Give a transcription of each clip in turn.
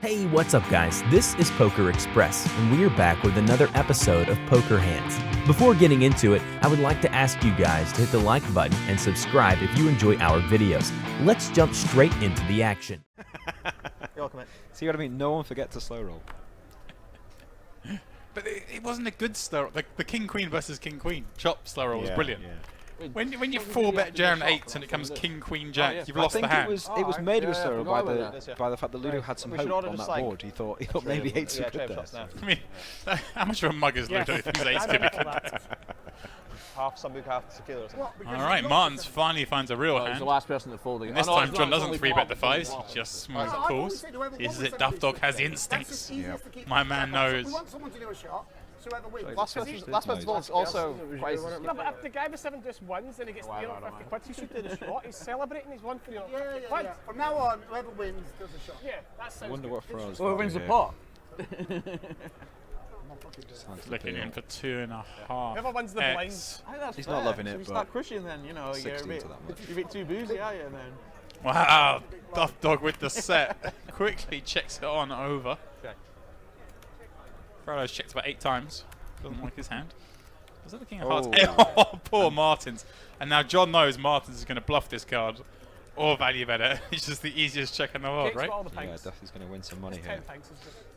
Hey, what's up guys? This is Poker Express, and we are back with another episode of Poker Hands. Before getting into it, I would like to ask you guys to hit the like button and subscribe if you enjoy our videos. Let's jump straight into the action. You're welcome. See what I mean? No one forget to slow roll. But it wasn't a good slow roll. The King Queen versus King Queen chop slow roll was brilliant. Yeah. When you 4-bet Jaron 8s and it comes King Queen Jack, you've lost the hand. It was made of a slow roll by the fact that Ludo had some hope on that board. He thought maybe 8s were good there. I mean, how much of a mug is Ludo if he's 8s typically? Half Sambuca, half tequila or something. Alright, Martins finally finds a real hand. He's the last person that folded. And this time John doesn't 3-bet the 5s, he just smooth calls. This is it, Duff Dog has instincts. My man knows. We want someone to do a shot. Whoever wins. Last person's vote's also quite. No, but if the guy with 7 just wins and he gets 50 quid, he should do the shot. He's celebrating, he's won for you. Yeah. From now on, whoever wins does a shot. Yeah, that sounds I wonder what throws. Whoever wins the pot. Flicking in for 2.5. Whoever wins the blinds. He's not loving it, If you but start crushing, then you know you're a bit too boozy, are you? And then Wow, Duff Dog with the set. Quickly checks it on over. Frollo's checked about 8 times. Doesn't like his hand. Was that the King of Hearts? Oh, poor Martins. And now John knows Martins is going to bluff this card or value bet it. It's just the easiest check in the world, right? Yeah, Duffy's going to win some money here.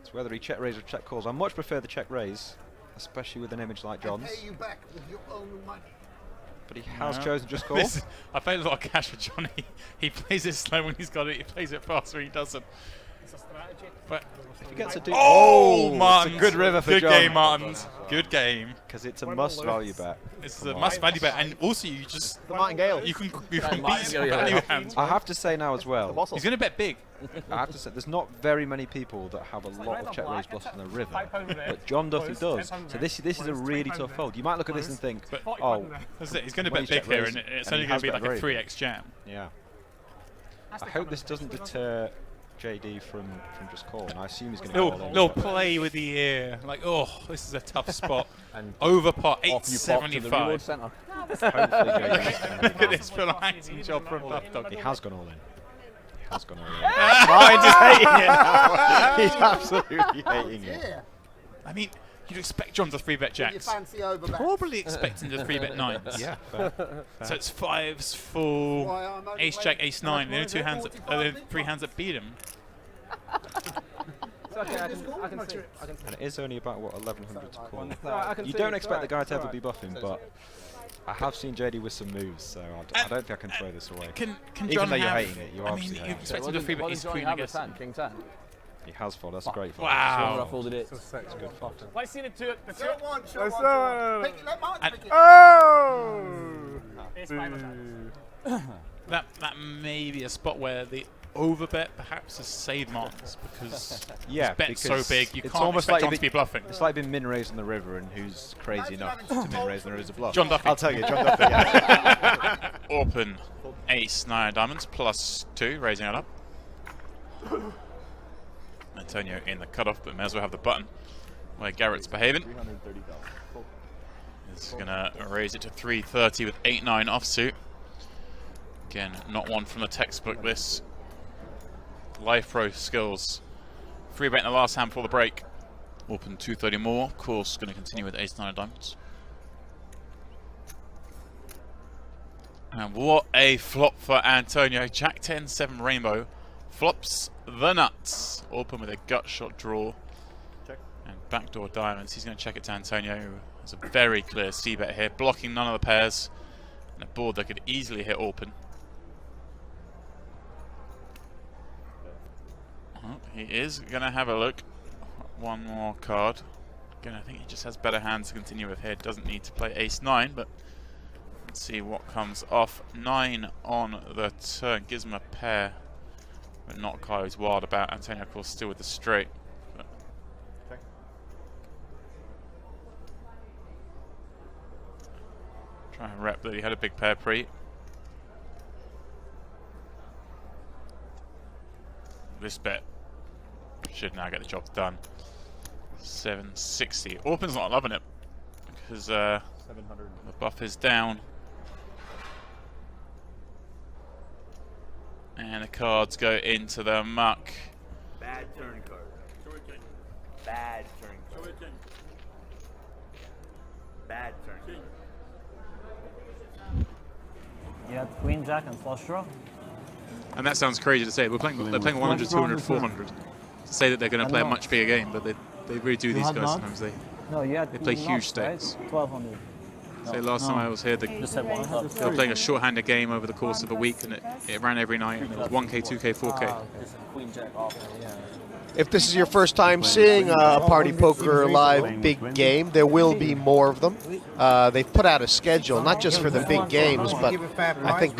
It's whether he check raise or check calls. I much prefer the check raise, especially with an image like John's. Pay you back with your own money. But he has chosen just call. I paid a lot of cash for Johnny. He plays it slow when he's got it. He plays it fast when he doesn't. It's a strategy. But if he gets a dude, Martins! It's a good river for John. Good game, Martins. Good game. Because it's a must value bet. It's a must value bet, and also you just The Martin Gale. you can beat some value hands. I have to say now as well. He's going to bet big. I have to say there's not very many people that have a lot of check raise bluffs in the river, but John Duffy does. So this is a really tough fold. You might look at this and think, oh, that's it. He's going to bet big here, and it's only going to be like a 3x jam. Yeah. I hope this doesn't deter JD from just calling. I assume he's going to call in. Little play with the ear, like, oh, this is a tough spot. And over pot 875. Look at this little acting job from Duff Dog. He has gone all in. He has gone all in. Martin's just hating it now. He's absolutely hating it. I mean, you'd expect John to 3-bet jacks. Probably expecting to 3-bet 9s. Yeah. Fair. So it's 5s, full, ace jack, ace 9. The only 3 hands that beat him. And it is only about, what, 1100 to call. You don't expect the guy to ever be buffing, but I have seen JD with some moves, so I don't think I can throw this away. Can Even John though you're have, hating it, you I obviously mean, you hate it. expect him to 3-bet ace queen, I guess. King 10. He has fold, that's a great fold. Wow. I folded it. It's good fold. Let's see the two. That may be a spot where the overbet perhaps has saved Martins because yeah, his bet's so big you it's can't almost expect like John to be bluffing. It's like being min raised on the river, and who's crazy enough to min raise on the river is a bluff. John Duffy. I'll tell you, John Duffy. Yeah. Open ace 9 diamonds +2, raising it up. Antonio in the cutoff, but may as well have the button where Garrett's behaving. He's going to raise it to 330 with 8-9 offsuit. Again, not one from the textbook, this. Life Pro skills. 3-bet in the last hand before the break. Open 230 more. Of course, going to continue with ace 9 of diamonds. And what a flop for Antonio. Jack 10, 7 rainbow. Flops the nuts. Open with a gut shot draw. And backdoor diamonds. He's going to check it to Antonio, who has a very clear c-bet here, blocking none of the pairs. And a board that could easily hit open. He is going to have a look. One more card. Again, I think he just has better hands to continue with here. Doesn't need to play ace 9, but let's see what comes off. 9 on the turn. Gives him a pair, but not quite as wild about. Antonio, of course, still with the straight. But try and rep that he had a big pair pre. This bet should now get the job done. 760. Orpin's not loving it because the buff is down. And the cards go into the muck. turn card. Bad turn card. Bad turn card. You have Queen Jack and flush draw. And that sounds crazy to say. They're playing 100, 200, 400. To say that they're going to play a much bigger game, but they really do, these guys sometimes. They play huge stakes. 1200. Say last time I was here, they were playing a short-handed game over the course of a week, and it ran every night, and it was 1K, 2K, 4K. Queen Jack off. If this is your first time seeing a Party Poker live big game, there will be more of them. They've put out a schedule, not just for the big games, but I think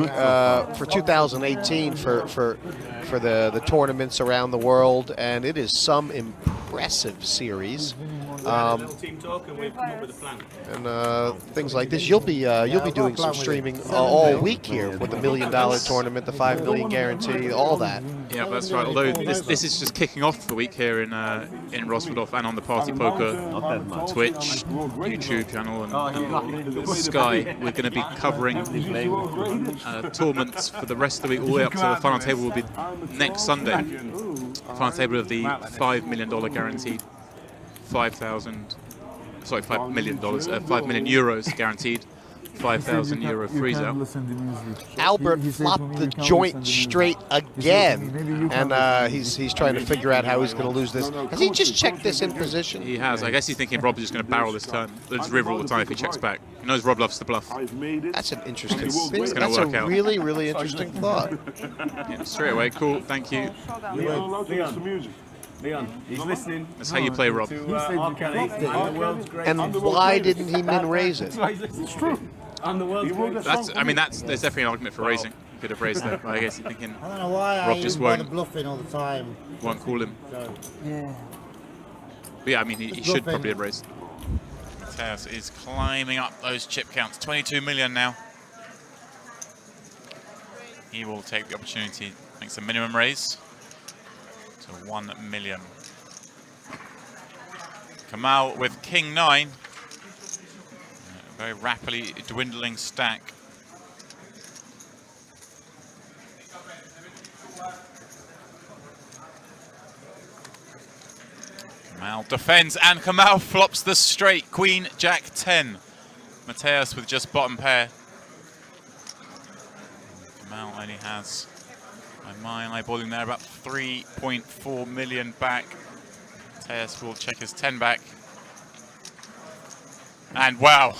for 2018 for the tournaments around the world, and it is some impressive series. And things like this, you'll be doing some streaming all week here with the $1 million tournament, the $5 million guarantee, all that. Yeah, that's right. Although this is just kicking off the week here in Rosvadov and on the Party Poker Twitch, YouTube channel, and Sky. We're going to be covering tournaments for the rest of the week, all the way up to the final table will be next Sunday. Final table of the $5 million guaranteed. 5 million euros guaranteed, 5,000 euro freezer. Albert flopped the joint straight again, and he's trying to figure out how he's going to lose this. Has he just checked this in position? He has. I guess he's thinking Rob is just going to barrel this turn. Let's river all the time if he checks back. He knows Rob loves the bluff. That's an interesting. That's a really, really interesting thought. Yeah, straight away. Cool. Thank you. Leon, he's listening. That's how you play, Rob. And why didn't he min raise it? It's true. I'm the world's greatest. There's definitely an argument for raising. He could have raised that. I guess you're thinking I don't know why Rob just won't bluffing all the time. Won't call him. So. Yeah. But yeah, I mean, he should probably have raised. Mateus is climbing up those chip counts. 22 million now. He will take the opportunity. Makes a minimum raise to 1 million. Kamal with King 9. A very rapidly dwindling stack. Kamal defends, and Kamal flops the straight. Queen, Jack 10. Mateus with just bottom pair. Kamal only has, by my eyeballing there, about 3.4 million back. Mateus will check his 10 back. And wow,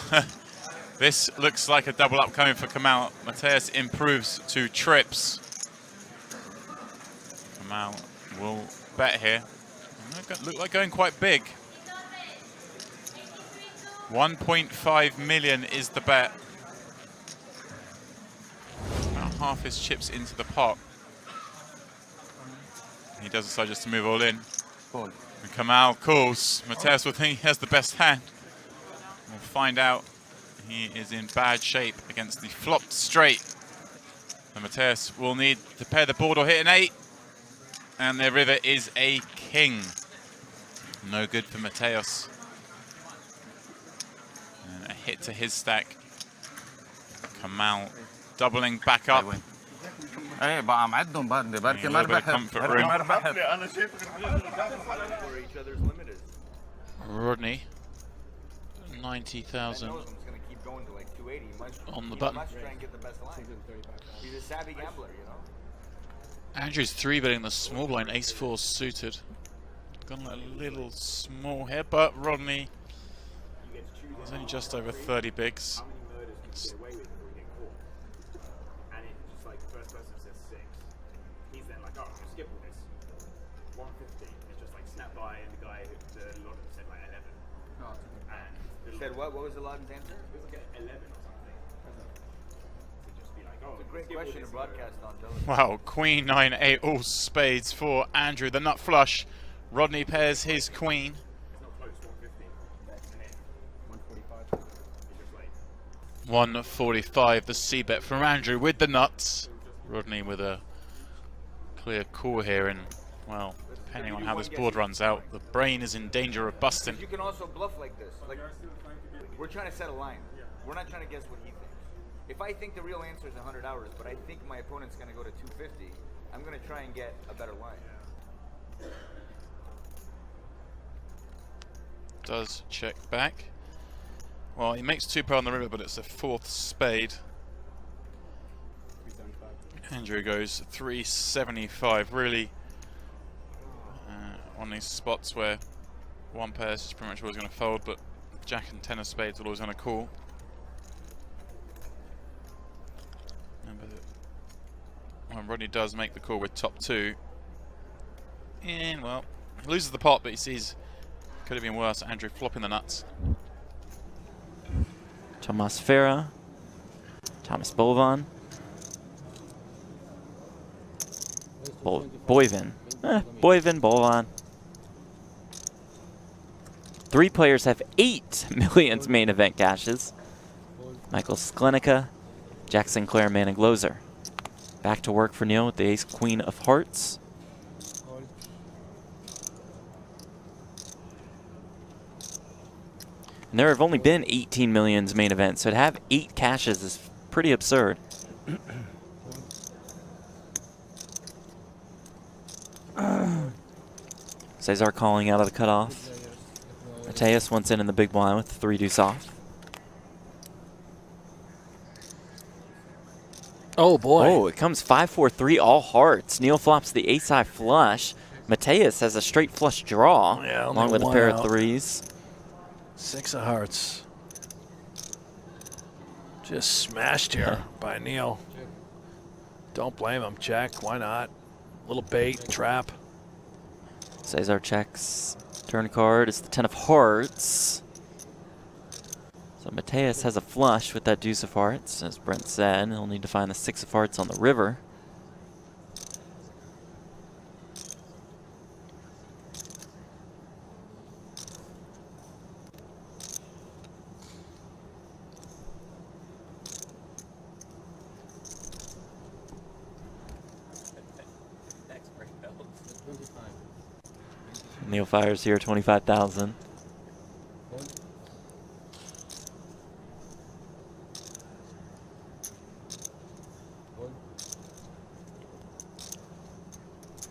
this looks like a double up coming for Kamal. Mateus improves to trips. Kamal will bet here. Look like going quite big. 1.5 million is the bet. About half his chips into the pot. He does decide just to move all in. And Kamal calls. Mateus will think he has the best hand. We'll find out. He is in bad shape against the flopped straight. And Mateus will need to pair the board or hit an 8. And the river is a king. No good for Mateus. And a hit to his stack. Kamal doubling back up. A little bit of comfort room. Rodney, 90,000 on the button. He's a savvy gambler, you know. Andrew's 3-betting the small blind, ace-4 suited. Gone a little small here, but Rodney is only just over 30 bigs. Said what? What was the Lawton's answer? It was like 11 or something. To just be like, oh, it's a great question to broadcast on television. Wow, Queen 9-8, all spades for Andrew. The nut flush. Rodney pairs his queen. It's not close, 150. 145. 145, the c-bet from Andrew with the nuts. Rodney with a clear call here, and well, depending on how this board runs out, the brain is in danger of busting. You can also bluff like this. Like, we're trying to set a line. We're not trying to guess what he thinks. If I think the real answer is 100 hours, but I think my opponent's going to go to 250, I'm going to try and get a better line. does check back. Well, he makes 2 pair on the river, but it's a 4th spade. Andrew goes 375. Really, on these spots where 1 pair is pretty much always going to fold, but Jack and 10 of spades will always going to call. When Rodney does make the call with top 2, and well, he loses the pot, but he sees could have been worse. Andrew flopping the nuts. Tomas Farah, Thomas Bolvan, Boivin, Bolvan. 3 players have 8 millions main event cashes. Michael Sklenica, Jack Sinclair, Man and Gloser. Back to work for Neil with the ace queen of hearts. And there have only been 18 millions main events, so to have 8 cashes is pretty absurd. Cesar calling out of the cutoff. Mateus once in the big blind with the 3-deuce off. Oh boy. Oh, it comes 5-4-3 all hearts. Neil flops the ace-high flush. Mateus has a straight flush draw, along with a pair of 3s. 6 of hearts. Just smashed here by Neil. Don't blame him. Check. Why not? Little bait, trap. Cesar checks. Turn card is the 10 of hearts. So Mateus has a flush with that deuce of hearts. As Brent said, he'll need to find the 6 of hearts on the river. Neil fires here, 25,000.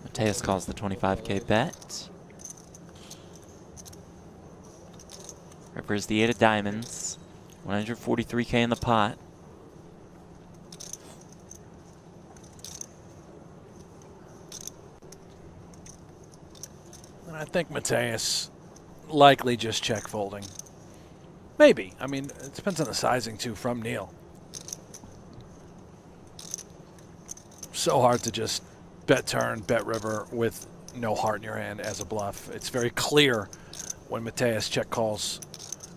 Mateus calls the 25K bet. River's the 8 of diamonds. 143K in the pot. And I think Mateus likely just check folding. Maybe. I mean, it depends on the sizing too from Neil. So hard to just bet turn, bet river with no heart in your hand as a bluff. It's very clear when Mateus check calls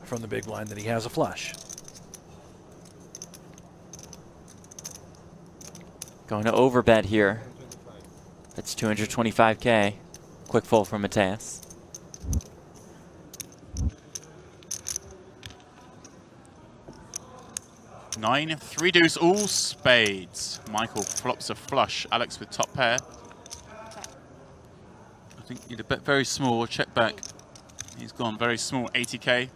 from the big blind that he has a flush. Going to overbet here. That's 225K. Quick fold from Mateus. Nine, 3-deuce, all spades. Michael flops a flush. Alex with top pair. I think you'd bet very small. Check back. He's gone very small, 80K.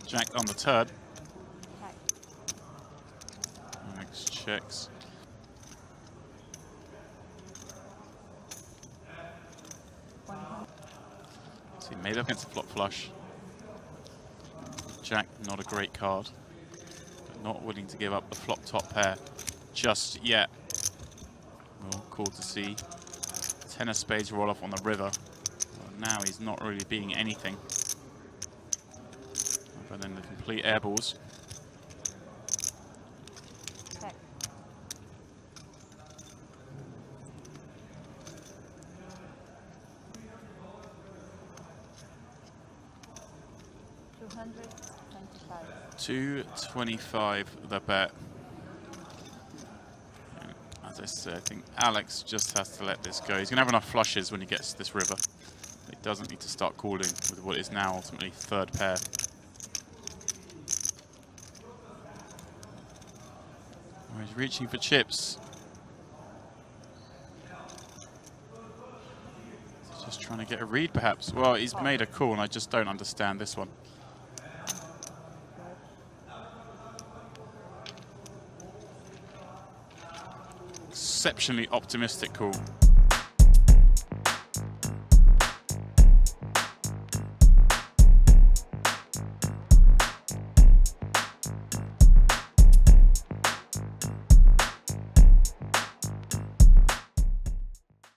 Jack on the turn. Alex checks. So he made up against a flop flush. Jack, not a great card. But not willing to give up the flop top pair just yet. Well, cool to see. 10 of spades roll off on the river. Well, now he's not really being anything. Other than the complete airballs. $225 the bet. And as I said, I think Alex just has to let this go. He's going to have enough flushes when he gets to this river. He doesn't need to start calling with what is now ultimately third pair. Oh, he's reaching for chips. He's just trying to get a read perhaps. Well, he's made a call and I just don't understand this one. exceptionally optimistic call.